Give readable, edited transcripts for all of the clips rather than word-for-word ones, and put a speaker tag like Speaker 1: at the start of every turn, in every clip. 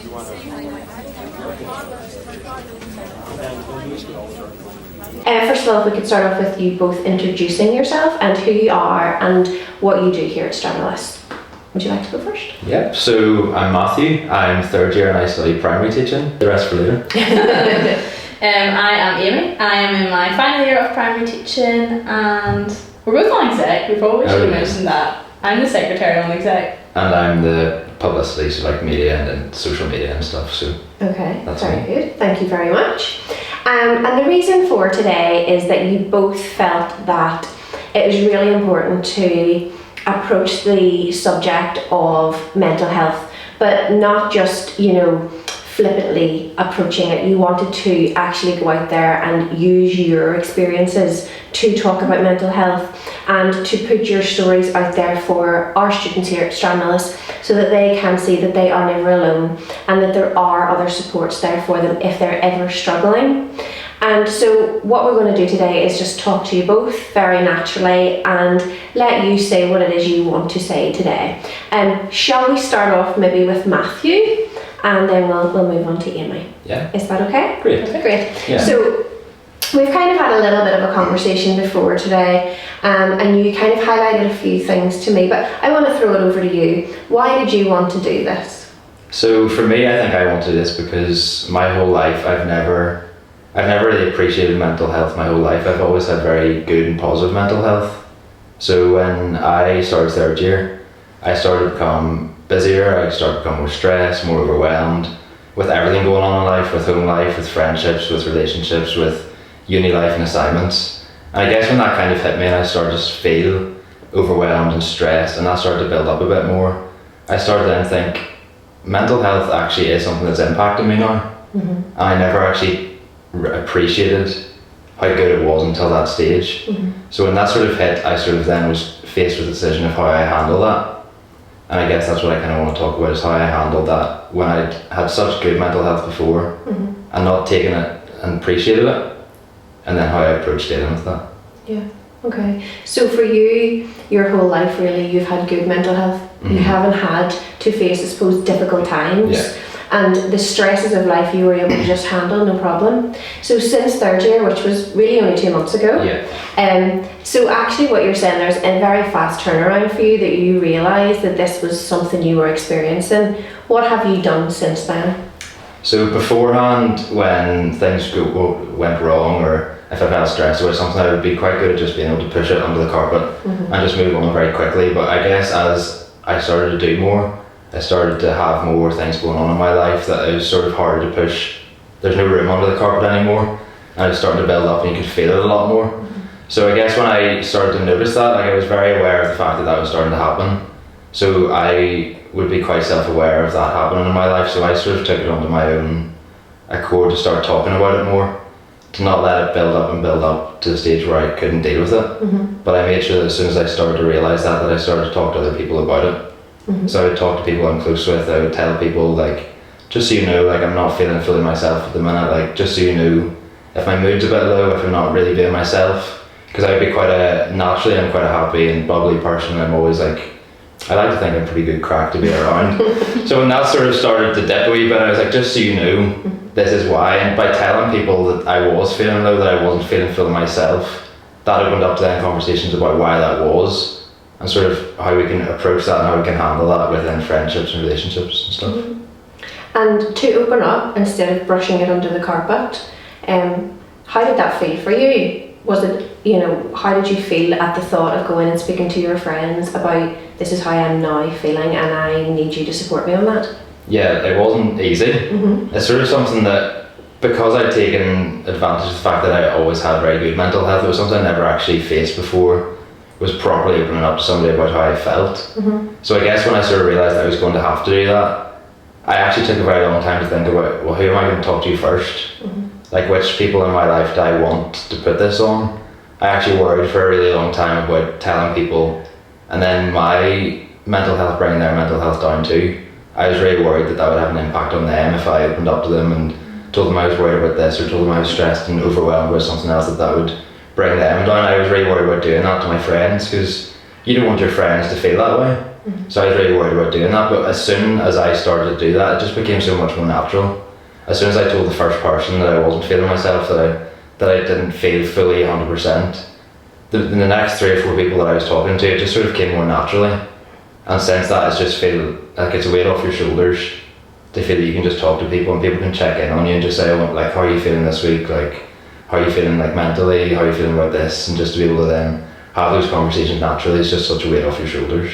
Speaker 1: First of all, if we could start off with you both introducing yourself and who you are and what you do here at Stranraer. Would you like to go first?
Speaker 2: Yep, so I'm Matthew, I'm third year and I study primary teaching, the rest for later.
Speaker 3: I am Amy, I am in my final year of primary teaching and we're both on exec, we probably should have mentioned that. I'm the secretary on exec.
Speaker 2: And I'm the publicity, so like media and social media and stuff, so.
Speaker 1: Okay,
Speaker 2: that's
Speaker 1: very
Speaker 2: me.
Speaker 1: good, thank you very much. And the reason for today is that you both felt that it was really important to approach the subject of mental health, but not just, flippantly approaching it. You wanted to actually go out there and use your experiences to talk about mental health and to put your stories out there for our students here at Stranraer so that they can see that they are never alone and that there are other supports there for them if they're ever struggling. And so what we're going to do today is just talk to you both very naturally and let you say what it is you want to say today. Shall we start off maybe with Matthew and then we'll move on to Amy?
Speaker 2: Yeah.
Speaker 1: Is that okay?
Speaker 2: Great.
Speaker 1: Great.
Speaker 2: Yeah.
Speaker 1: So we've kind of had a little bit of a conversation before today and you kind of highlighted a few things to me, but I want to throw it over to you. Why did you want to do this?
Speaker 2: So for me, I think I want to do this because my whole life I've never really appreciated mental health my whole life. I've always had very good and positive mental health. So when I started third year, I started to become busier, I started to become more stressed, more overwhelmed with everything going on in life, with home life, with friendships, with relationships, with uni life and assignments. And I guess when that kind of hit me and I started to just feel overwhelmed and stressed and that started to build up a bit more, I started to then think mental health actually is something that's impacting me now.
Speaker 1: Mm-hmm.
Speaker 2: And I never actually appreciated how good it was until that stage.
Speaker 1: Mm-hmm.
Speaker 2: So when that sort of hit, I sort of then was faced with the decision of how I handle that. And I guess that's what I kind of want to talk about, is how I handled that when I'd had such good mental health before
Speaker 1: Mm-hmm.
Speaker 2: and not taken it and appreciated it, and then how I approached dealing with that.
Speaker 1: Yeah, okay. So for you, your whole life really, you've had good mental health.
Speaker 2: Mm-hmm.
Speaker 1: You haven't had to face, I suppose, difficult times.
Speaker 2: Yeah.
Speaker 1: And the stresses of life you were able to just handle, no problem. So since third year, which was really only 2 months ago, so actually what you're saying, there's a very fast turnaround for you that you realised that this was something you were experiencing. What have you done since then?
Speaker 2: So beforehand, when things went wrong, or if I felt stressed about something, I would be quite good at just being able to push it under the carpet
Speaker 1: Mm-hmm.
Speaker 2: and just move on very quickly. But I guess as I started to do more, I started to have more things going on in my life that it was sort of harder to push. There's no room under the carpet anymore. And it was starting to build up and you could feel it a lot more.
Speaker 1: Mm-hmm.
Speaker 2: So I guess when I started to notice that, I was very aware of the fact that that was starting to happen. So I would be quite self-aware of that happening in my life. So I sort of took it onto my own accord to start talking about it more, to not let it build up to the stage where I couldn't deal with it.
Speaker 1: Mm-hmm.
Speaker 2: But I made sure that as soon as I started to realise that I started to talk to other people about it.
Speaker 1: Mm-hmm.
Speaker 2: So I would talk to people I'm close with, I would tell people, like, just so you know, like, I'm not feeling fully myself at the minute, like, just so you know, if my mood's a bit low, if I'm not really being myself, because I would be naturally I'm quite a happy and bubbly person. I'm always like, I like to think I'm pretty good crack to be around. So when that sort of started to dip a wee bit, I was like, just so you know, this is why. And by telling people that I was feeling low, that I wasn't feeling fully myself, that opened up to then conversations about why that was, and sort of how we can approach that and how we can handle that within friendships and relationships and stuff.
Speaker 1: Mm-hmm. And to open up instead of brushing it under the carpet, how did that feel for you? Was it, how did you feel at the thought of going and speaking to your friends about this is how I'm now feeling and I need you to support me on that?
Speaker 2: Yeah, it wasn't easy.
Speaker 1: Mm-hmm.
Speaker 2: It's sort of something that, because I'd taken advantage of the fact that I always had very good mental health, it was something I never actually faced before, was properly opening up to somebody about how I felt.
Speaker 1: Mm-hmm.
Speaker 2: So I guess when I sort of realised I was going to have to do that, I actually took a very long time to think about, well, who am I going to talk to first?
Speaker 1: Mm-hmm.
Speaker 2: Like, which people in my life do I want to put this on? I actually worried for a really long time about telling people, and then my mental health, bringing their mental health down too. I was really worried that would have an impact on them if I opened up to them and told them I was worried about this, or told them I was stressed and overwhelmed with something else, that would bring them down. I was really worried about doing that to my friends, because you don't want your friends to feel that way. So I was really worried about doing that, but as soon as I started to do that, it just became so much more natural. As soon as I told the first person that I wasn't feeling myself, that I didn't feel fully 100%, the next 3 or 4 people that I was talking to, it just sort of came more naturally. And since that, it's just feel like it's a weight off your shoulders to feel that you can just talk to people and people can check in on you and just say, oh, like, how are you feeling this week? Like, how are you feeling, like, mentally? How are you feeling about this? And just to be able to then have those conversations naturally is just such a weight off your shoulders.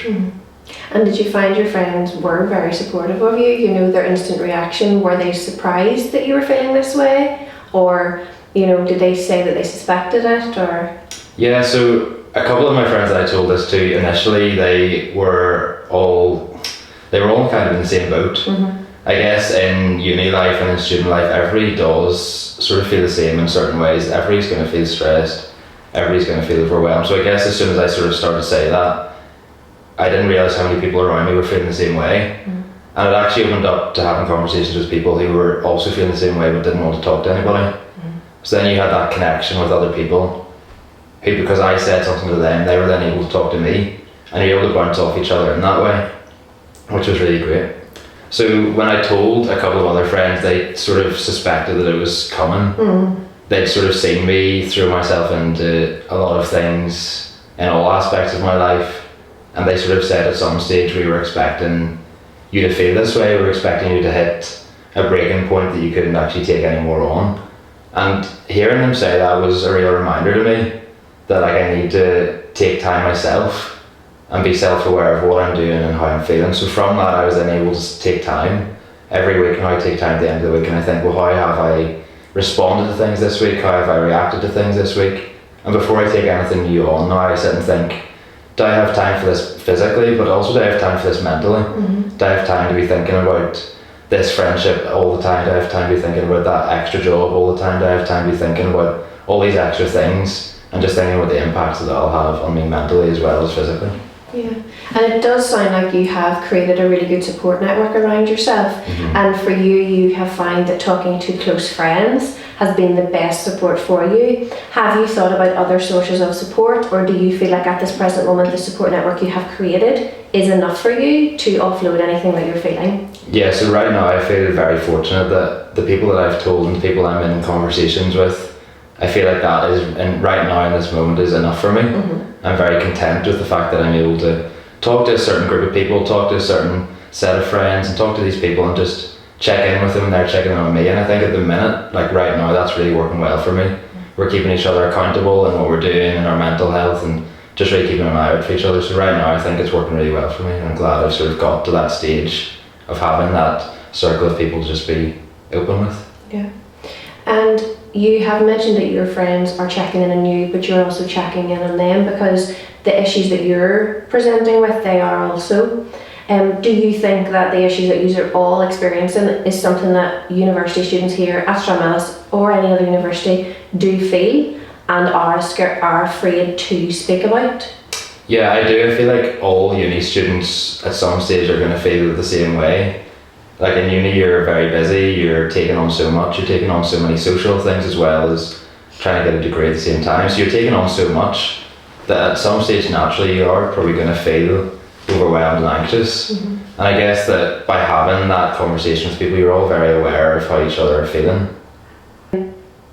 Speaker 1: And did you find your friends were very supportive of you? You know, their instant reaction, were they surprised that you were feeling this way? Or, you know, did they say that they suspected it, or?
Speaker 2: Yeah, so a couple of my friends that I told this to initially, they were all kind of in the same boat. I guess in uni life and in student life, everybody does sort of feel the same in certain ways. Everybody's going to feel stressed, everybody's going to feel overwhelmed. So I guess as soon as I sort of started to say that, I didn't realise how many people around me were feeling the same way. And it actually opened up to having conversations with people who were also feeling the same way but didn't want to talk to anybody. So then you had that connection with other people who, because I said something to them, they were then able to talk to me, and you're able to bounce off each other in that way, which was really great. So when I told a couple of other friends, they sort of suspected that it was coming. They'd sort of seen me throw myself into a lot of things in all aspects of my life, and they sort of said at some stage, we were expecting you to feel this way, we were expecting you to hit a breaking point that you couldn't actually take any more on. And hearing them say that was a real reminder to me that, like, I need to take time myself and be self-aware of what I'm doing and how I'm feeling. So from that, I was then able to take time every week, and I take time at the end of the week and I think, well, how have I responded to things this week? How have I reacted to things this week? And before I take anything new on, now I sit and think, do I have time for this physically, but also do I have time for this mentally? Do I have time to be thinking about this friendship all the time? Do I have time to be thinking about that extra job all the time? Do I have time to be thinking about all these extra things and just thinking about the impacts that that'll have on me mentally as well as physically?
Speaker 1: Yeah, and it does sound like you have created a really good support network around yourself. And for you have found that talking to close friends has been the best support for you. Have you thought about other sources of support, or do you feel like at this present moment the support network you have created is enough for you to offload anything that you're feeling?
Speaker 2: Yeah, so right now I feel very fortunate that the people that I've told and the people I'm in conversations with, I feel like that is, and right now in this moment, is enough for me. I'm very content with the fact that I'm able to talk to a certain group of people, talk to a certain set of friends, and talk to these people and just check in with them and they're checking in on me. And I think at the minute, like right now, that's really working well for me. We're keeping each other accountable in what we're doing and our mental health, and just really keeping an eye out for each other. So right now I think it's working really well for me, and I'm glad I've sort of got to that stage of having that circle of people to just be open with.
Speaker 1: Yeah. And you have mentioned that your friends are checking in on you, but you're also checking in on them because the issues that you're presenting with, they are also. Do you think that the issues that you are all experiencing is something that university students here at Stranmillis or any other university do feel and are afraid to speak about?
Speaker 2: Yeah, I do. I feel like all uni students at some stage are going to feel the same way. Like in uni, you're very busy, you're taking on so much, you're taking on so many social things as well as trying to get a degree at the same time. So you're taking on so much that at some stage naturally you are probably going to feel overwhelmed and anxious. And I guess that by having that conversation with people, you're all very aware of how each other are feeling.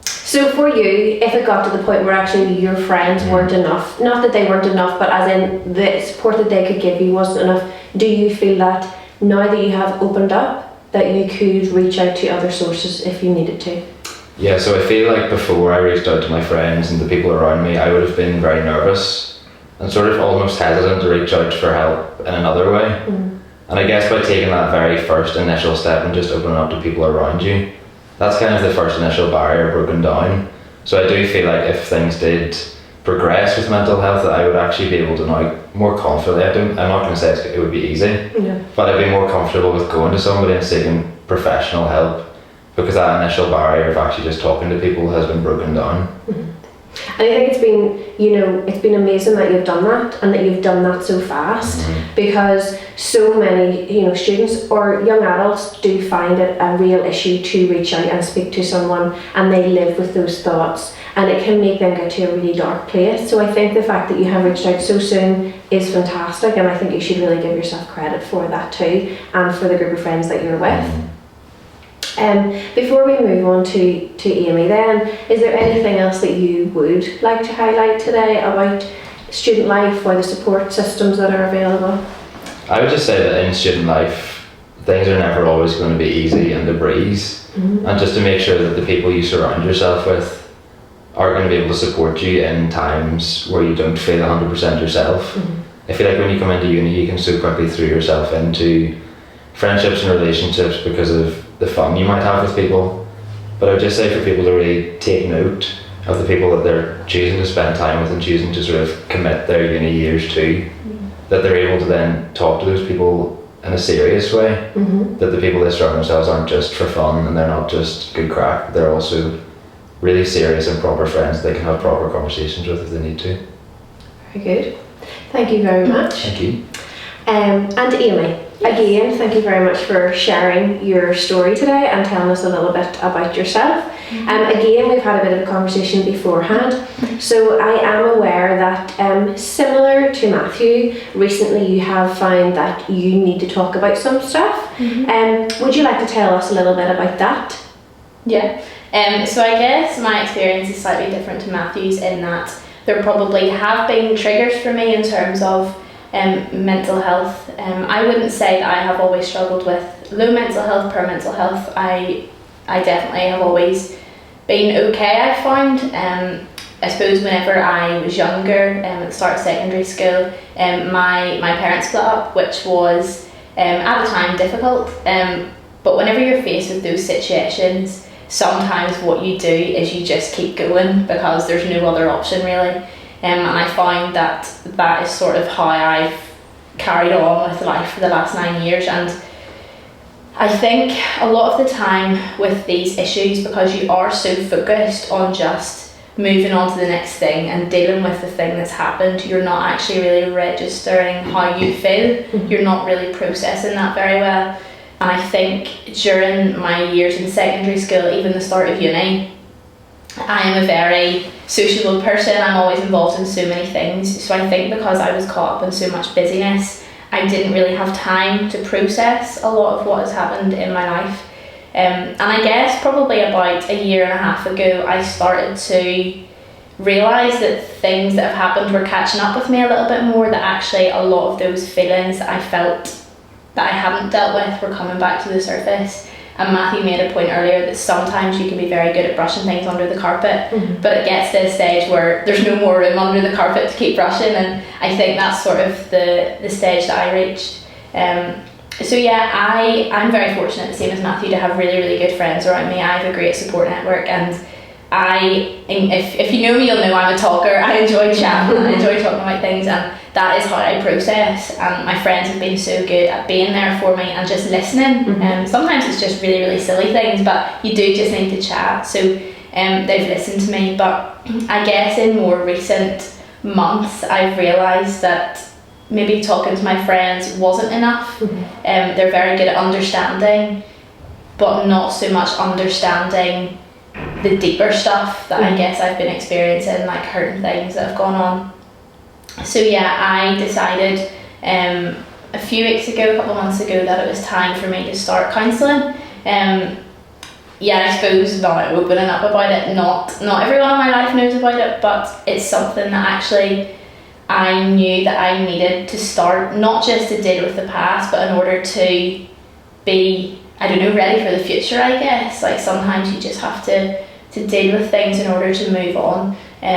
Speaker 1: So for you, if it got to the point where actually your friends weren't enough, not that they weren't enough, but as in the support that they could give you wasn't enough, do you feel that now that you have opened up, that you could reach out to other sources if you needed to?
Speaker 2: Yeah, so I feel like before I reached out to my friends and the people around me, I would have been very nervous and sort of almost hesitant to reach out for help in another way. And I guess by taking that very first initial step and just opening up to people around you, that's kind of the first initial barrier broken down. So I do feel like if things did progress with mental health, that I would actually be able to now more confidently, I'm not going to say it would be easy, but I'd be more comfortable with going to somebody and seeking professional help, because that initial barrier of actually just talking to people has been broken down.
Speaker 1: And I think it's been amazing that you've done that and that you've done that so fast, because so many, students or young adults do find it a real issue to reach out and speak to someone, and they live with those thoughts, and it can make them get to a really dark place. So I think the fact that you have reached out so soon is fantastic, and I think you should really give yourself credit for that too, and for the group of friends that you're with. Before we move on to Amy then, is there anything else that you would like to highlight today about student life or the support systems that are available?
Speaker 2: I would just say that in student life, things are never always going to be easy and a breeze. And just to make sure that the people you surround yourself with are going to be able to support you in times where you don't feel 100% yourself. I feel like when you come into uni, you can so quickly throw yourself into friendships and relationships because of the fun you might have with people. But I would just say for people to really take note of the people that they're choosing to spend time with and choosing to sort of commit their uni years to, that they're able to then talk to those people in a serious way, that the people they surround themselves aren't just for fun and they're not just good crack, they're also really serious and proper friends they can have proper conversations with if they need to.
Speaker 1: Very good. Thank you very much.
Speaker 2: Thank you.
Speaker 1: And Amy, again, thank you very much for sharing your story today and telling us a little bit about yourself. Again, we've had a bit of a conversation beforehand, so I am aware that similar to Matthew, recently you have found that you need to talk about some stuff. Would you like to tell us a little bit about that?
Speaker 3: Yeah. So I guess my experience is slightly different to Matthew's in that there probably have been triggers for me in terms of mental health. I wouldn't say that I have always struggled with low mental health, poor mental health. I definitely have always been okay, I found. I suppose whenever I was younger, at the start of secondary school, my parents split up, which was at the time difficult. But whenever you're faced with those situations, sometimes what you do is you just keep going because there's no other option really. And I find that is sort of how I've carried on with life for the last 9 years. And I think a lot of the time with these issues, because you are so focused on just moving on to the next thing and dealing with the thing that's happened, you're not actually really registering how you feel. You're not really processing that very well. And I think during my years in secondary school, even the start of uni, I am a very sociable person. I'm always involved in so many things. So I think because I was caught up in so much busyness, I didn't really have time to process a lot of what has happened in my life. And I guess probably about a year and a half ago, I started to realise that things that have happened were catching up with me a little bit more, that actually a lot of those feelings that I felt that I hadn't dealt with were coming back to the surface. And Matthew made a point earlier that sometimes you can be very good at brushing things under the carpet, but it gets to a stage where there's no more room under the carpet to keep brushing, and I think that's sort of the stage that I reached. So yeah, I'm very fortunate, the same as Matthew, to have really, really good friends around me. I have a great support network, and if you know me, you'll know I'm a talker. I enjoy chatting, I enjoy talking about things, and that is how I process. And my friends have been so good at being there for me and just listening. Sometimes it's just really, really silly things, but you do just need to chat. So they've listened to me. But I guess in more recent months, I've realised that maybe talking to my friends wasn't enough. They're very good at understanding, but not so much understanding the deeper stuff that I guess I've been experiencing, like hurting things that have gone on. So yeah, I decided a few weeks ago, a couple of months ago, that it was time for me to start counselling. Yeah, I suppose now opening up about it, not everyone in my life knows about it, but it's something that actually I knew that I needed to start, not just to deal with the past, but in order to be, ready for the future, I guess. Like sometimes you just have to deal with things in order to move on.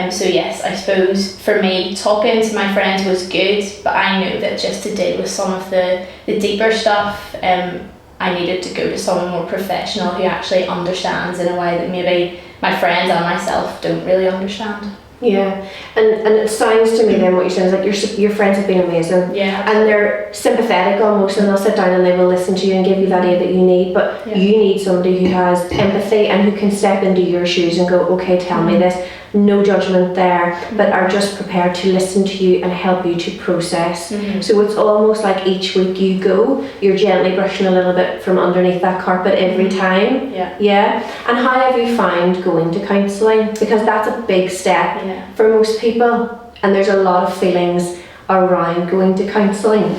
Speaker 3: So yes, I suppose for me, talking to my friends was good, but I knew that just to deal with some of the deeper stuff, I needed to go to someone more professional who actually understands in a way that maybe my friends and myself don't really understand.
Speaker 1: Yeah, and it sounds to me then what you're saying is like your friends have been amazing.
Speaker 3: Yeah.
Speaker 1: And they're sympathetic almost, and they'll sit down and they will listen to you and give you that aid that you need, but you need somebody who has empathy and who can step into your shoes and go, okay, tell me this. no judgment there, but are just prepared to listen to you and help you to process. So it's almost like each week you go, you're gently brushing a little bit from underneath that carpet every time. Yeah. And how have you found going to counselling? Because that's a big step for most people, and there's a lot of feelings around going to counselling.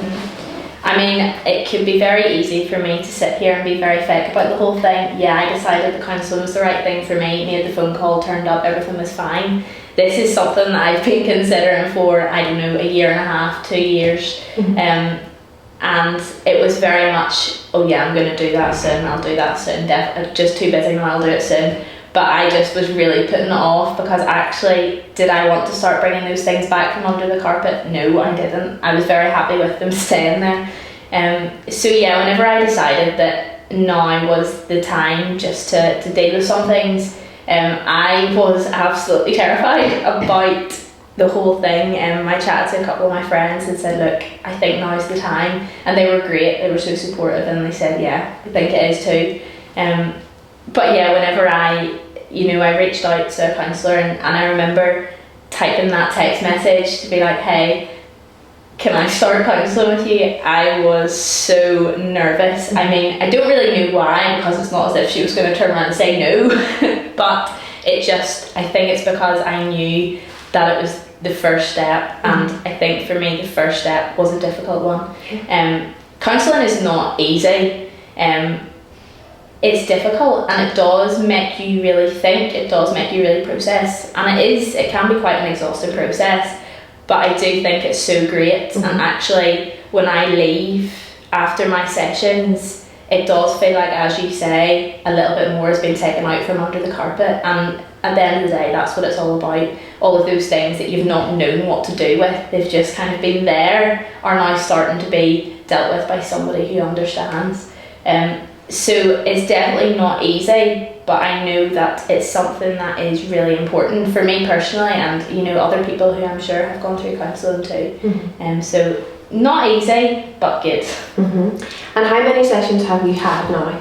Speaker 3: I mean, it could be very easy for me to sit here and be very fake about the whole thing. Yeah, I decided the counselling was the right thing for me, made the phone call, turned up, everything was fine. This is something that I've been considering for, I don't know, a year and a half, 2 years. And it was very much, oh yeah, I'm going to do that soon, I'll do that soon. Just too busy now, I'll do it soon. But I just was really putting it off, because actually, did I want to start bringing those things back from under the carpet? No, I didn't. I was very happy with them staying there. So yeah, whenever I decided that now was the time just to deal with some things, I was absolutely terrified about the whole thing. I chatted to a couple of my friends and said, look, I think now's the time. And they were great, they were so supportive, and they said, yeah, I think it is too. But yeah, whenever I reached out to a counsellor, and I remember typing that text message to be like, hey, can I start counselling with you? I was so nervous. I mean, I don't really know why, because it's not as if she was going to turn around and say no, but I think it's because I knew that it was the first step, and I think for me the first step was a difficult one. Counselling is not easy. It's difficult, and it does make you really think, it does make you really process, and it can be quite an exhausting process, but I do think it's so great. And actually, when I leave after my sessions, it does feel like, as you say, a little bit more has been taken out from under the carpet, and at the end of the day, that's what it's all about. All of those things that you've not known what to do with, they've just kind of been there, are now starting to be dealt with by somebody who understands. So it's definitely not easy, but I know that it's something that is really important for me personally, and other people who I'm sure have gone through counselling too. So not easy, but good.
Speaker 1: And how many sessions have you had now?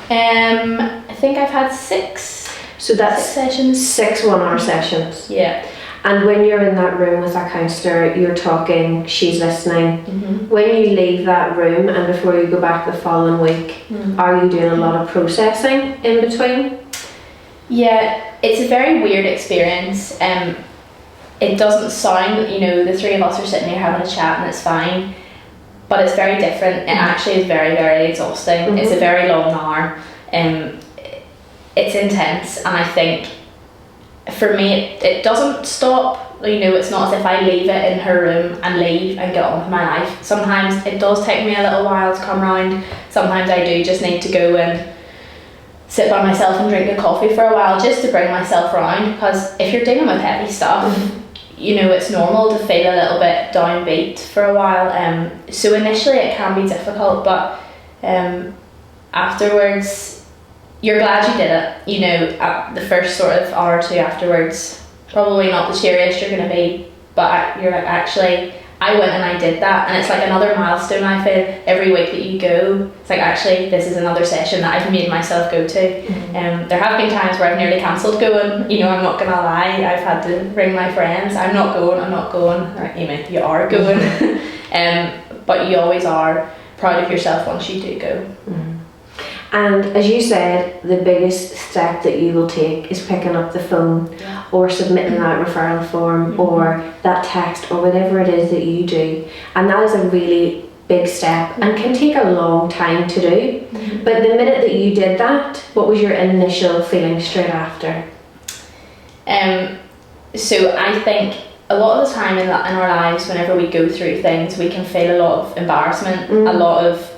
Speaker 3: I think I've had 6.
Speaker 1: So that's
Speaker 3: 6 sessions.
Speaker 1: 6 1-hour sessions.
Speaker 3: Yeah.
Speaker 1: And when you're in that room with that counsellor, you're talking, she's listening. When you leave that room and before you go back the following week, are you doing a lot of processing in between?
Speaker 3: Yeah, it's a very weird experience. It doesn't sound, the 3 of us are sitting here having a chat and it's fine, but it's very different. It actually is very, very exhausting. It's a very long hour. It's intense, and I think for me it doesn't stop. It's not as if I leave it in her room and leave and get on with my life. Sometimes it does take me a little while to come round. Sometimes I do just need to go and sit by myself and drink a coffee for a while just to bring myself round, because if you're dealing with heavy stuff, it's normal to feel a little bit downbeat for a while. So initially it can be difficult, but afterwards you're glad you did it. At the first sort of hour or two afterwards, probably not the cheeriest you're going to be, but you're like, actually, I went and I did that, and it's like another milestone. I feel every week that you go, it's like, actually, this is another session that I've made myself go to. There have been times where I've nearly cancelled going. I'm not going to lie, I've had to ring my friends, I'm not going. Like, Amy, you are going. But you always are proud of yourself once you do go.
Speaker 1: And as you said, the biggest step that you will take is picking up the phone or submitting that referral form or that text or whatever it is that you do. And that is a really big step and can take a long time to do. But the minute that you did that, what was your initial feeling straight after?
Speaker 3: So I think a lot of the time in our lives, whenever we go through things, we can feel a lot of embarrassment, a lot of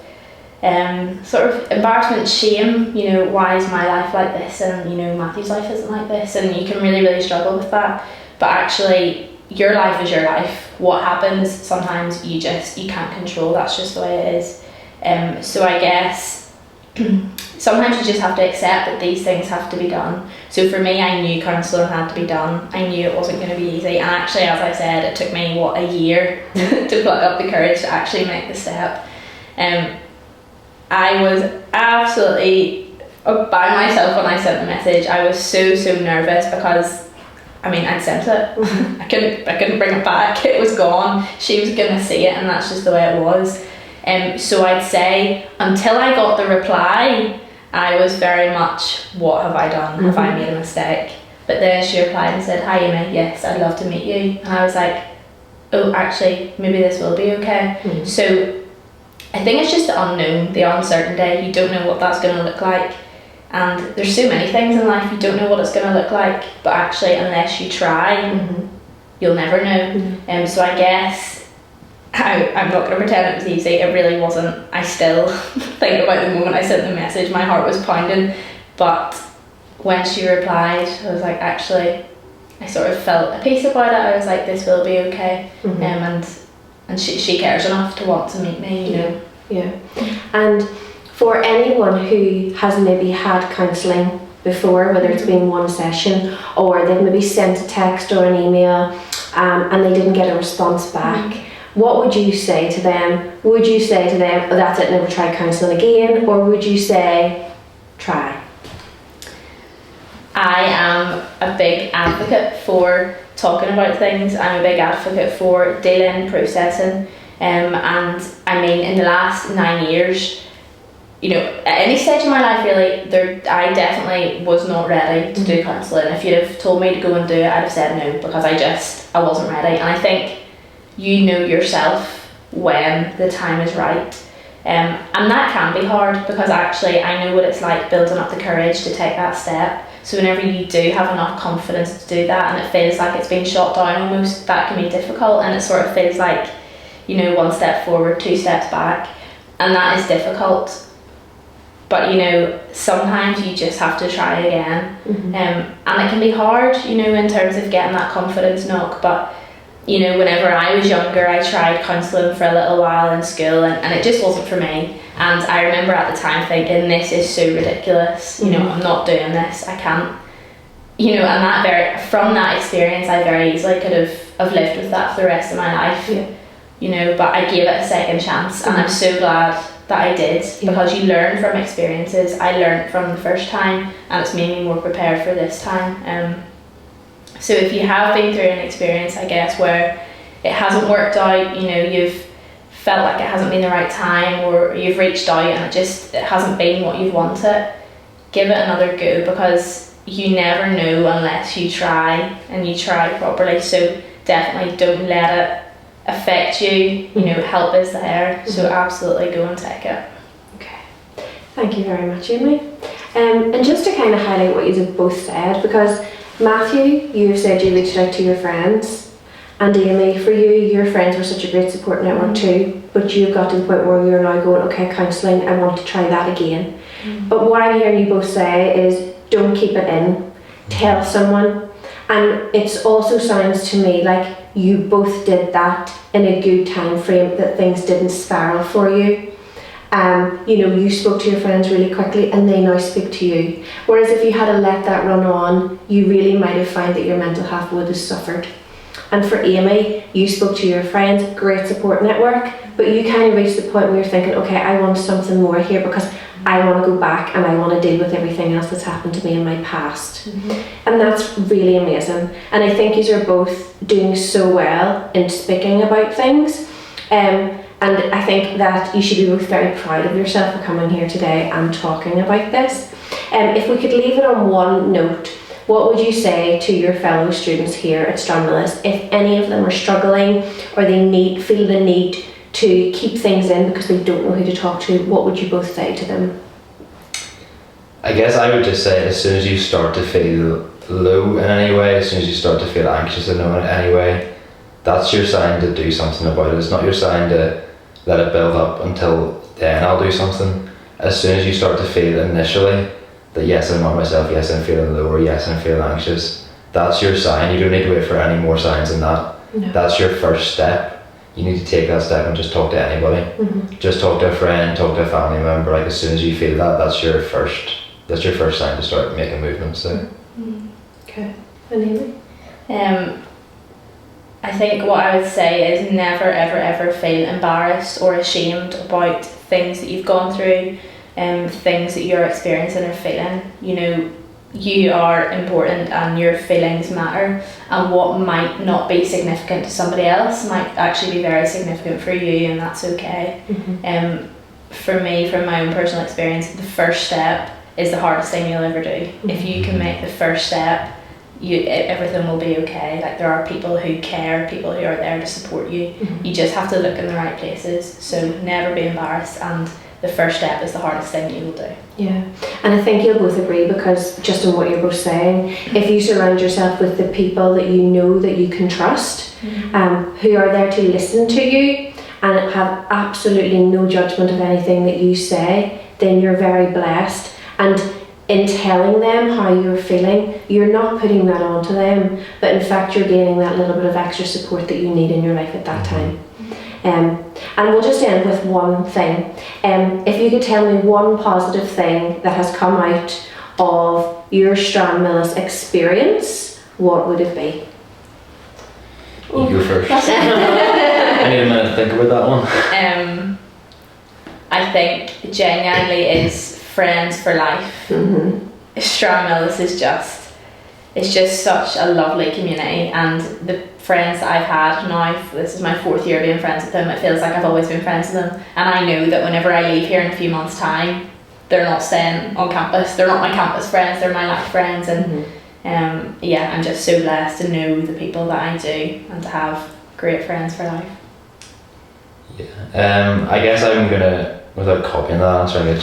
Speaker 3: sort of embarrassment, shame, why is my life like this, and Matthew's life isn't like this, and you can really, really struggle with that. But actually, your life is your life. What happens, sometimes you can't control. That's just the way it is. So I guess sometimes you just have to accept that these things have to be done. So for me, I knew counselling had to be done. I knew it wasn't going to be easy, and actually, as I said, it took me a year to pluck up the courage to actually make the step. I was absolutely by myself when I sent the message. I was so nervous because I'd sent it. I couldn't bring it back. It was gone. She was gonna see it, and that's just the way it was. So I'd say until I got the reply, I was very much, what have I done? Have I made a mistake? But then she replied and said, "Hi Amy, yes, I'd love to meet you." And I was like, oh, actually, maybe this will be okay. So I think it's just the unknown, the uncertainty. You don't know what that's going to look like. And there's so many things in life you don't know what it's going to look like, but actually unless you try, you'll never know. So I guess I'm not going to pretend it was easy. It really wasn't. I still think about the moment I sent the message, my heart was pounding. But when she replied, I was like, actually, I sort of felt a peace about it. I was like, this will be okay. And she cares enough to want to meet me, you know.
Speaker 1: Yeah. And for anyone who has maybe had counselling before, whether it's been one session or they've maybe sent a text or an email and they didn't get a response back, what would you say to them? Would you say to them, oh, that's it, never try counselling again? Or would you say, try?
Speaker 3: I am a big advocate for talking about things. I'm a big advocate for dealing, processing, and I mean, in the last 9 years, you know, at any stage of my life really, I definitely was not ready to do counselling. If you'd have told me to go and do it, I'd have said no, because I wasn't ready. And I think you know yourself when the time is right. And that can be hard, because actually I know what it's like building up the courage to take that step. So whenever you do have enough confidence to do that and it feels like it's been shot down almost, that can be difficult, and it sort of feels like, you know, 1 step forward, 2 steps back, and that is difficult. But you know, sometimes you just have to try again. And it can be hard, you know, in terms of getting that confidence knock. But you know, whenever I was younger, I tried counselling for a little while in school, and it just wasn't for me. And I remember at the time thinking, this is so ridiculous, you know, I'm not doing this, I can't, you know. And from that experience, I very easily could have lived with that for the rest of my life, you know. But I gave it a second chance, and I'm so glad that I did, because you learn from experiences. I learned from the first time, and it's made me more prepared for this time. So if you have been through an experience, I guess, where it hasn't worked out, you know, you've felt like it hasn't been the right time, or you've reached out and it hasn't been what you've wanted, give it another go, because you never know unless you try, and you try properly. So definitely don't let it affect you, you know, help is there, so absolutely go and take it.
Speaker 1: Okay, thank you very much, Amy. And just to kind of highlight what you've both said, because Matthew, you've said you reached out to your friends, and Amy, for you, your friends were such a great support network too, but you've got to the point where you're now going, okay, counselling, I want to try that again. But what I'm hearing you both say is, don't keep it in, tell someone. And it also sounds to me like you both did that in a good time frame, that things didn't spiral for you. You know, you spoke to your friends really quickly and they now speak to you. Whereas if you had let that run on, you really might have found that your mental health would have suffered. And for Amy, you spoke to your friends, great support network, but you kind of reached the point where you're thinking, okay, I want something more here, because I want to go back and I want to deal with everything else that's happened to me in my past. And that's really amazing. And I think you are both doing so well in speaking about things. And I think that you should be both very proud of yourself for coming here today and talking about this. If we could leave it on one note, what would you say to your fellow students here at Stranmillis if any of them are struggling, or they feel the need to keep things in because they don't know who to talk to? What would you both say to them?
Speaker 2: I guess I would just say, as soon as you start to feel low in any way, as soon as you start to feel anxious in any way, that's your sign to do something about it. It's not your sign to let it build up until then I'll do something. As soon as you start to feel initially that yes, I'm not myself, yes, I'm feeling low, or yes, I'm feeling anxious, that's your sign. You don't need to wait for any more signs than that. No. That's your first step. You need to take that step and just talk to anybody. Just talk to a friend, talk to a family member. Like, as soon as you feel that, that's your first sign to start making movements there.
Speaker 1: Okay. And Amy?
Speaker 3: I think what I would say is never ever ever feel embarrassed or ashamed about things that you've gone through, things that you're experiencing or feeling. You know, you are important and your feelings matter, and what might not be significant to somebody else might actually be very significant for you, and that's okay. For me, from my own personal experience, the first step is the hardest thing you'll ever do. If you can make the first step, everything will be okay. Like, there are people who care, people who are there to support you. You just have to look in the right places, so never be embarrassed, and the first step is the hardest thing you will do.
Speaker 1: Yeah, and I think you'll both agree, because just in what you're both saying, if you surround yourself with the people that you know that you can trust, who are there to listen to you and have absolutely no judgment of anything that you say, then you're very blessed. And in telling them how you're feeling, you're not putting that onto them, but in fact you're gaining that little bit of extra support that you need in your life at that time. And we'll just end with one thing. If you could tell me one positive thing that has come out of your Stranmillis experience, what would it be?
Speaker 2: You go first. I need a minute to think about that one.
Speaker 3: I think genuinely is friends for life. Stranmillis is just such a lovely community, and the friends that I've had now, this is my 4th year being friends with them, it feels like I've always been friends with them, and I know that whenever I leave here in a few months' time, they're not staying on campus, they're not my campus friends, they're my life friends, and I'm just so blessed to know the people that I do and to have great friends for life.
Speaker 2: Yeah, I guess I'm gonna, without copying that answer, I'm gonna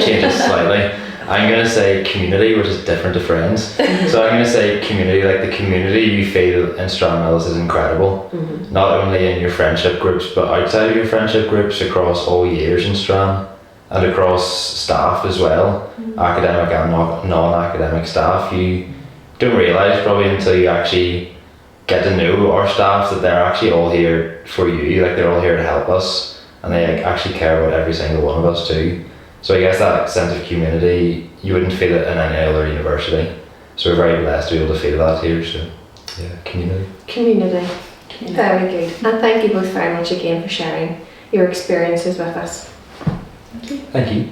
Speaker 2: change it slightly. I'm going to say community, which is different to friends. So I'm going to say community, like the community you feel in Stranmillis is incredible. Not only in your friendship groups, but outside of your friendship groups, across all years in Stran, and across staff as well, academic and non-academic staff. You don't realise probably until you actually get to know our staff that they're actually all here for you, like they're all here to help us, and they actually care about every single one of us too. So I guess that sense of community, you wouldn't feel it in any other university. So we're very blessed to be able to feel that here. So yeah, community.
Speaker 1: Very good. And thank you both very much again for sharing your experiences with us.
Speaker 2: Thank you.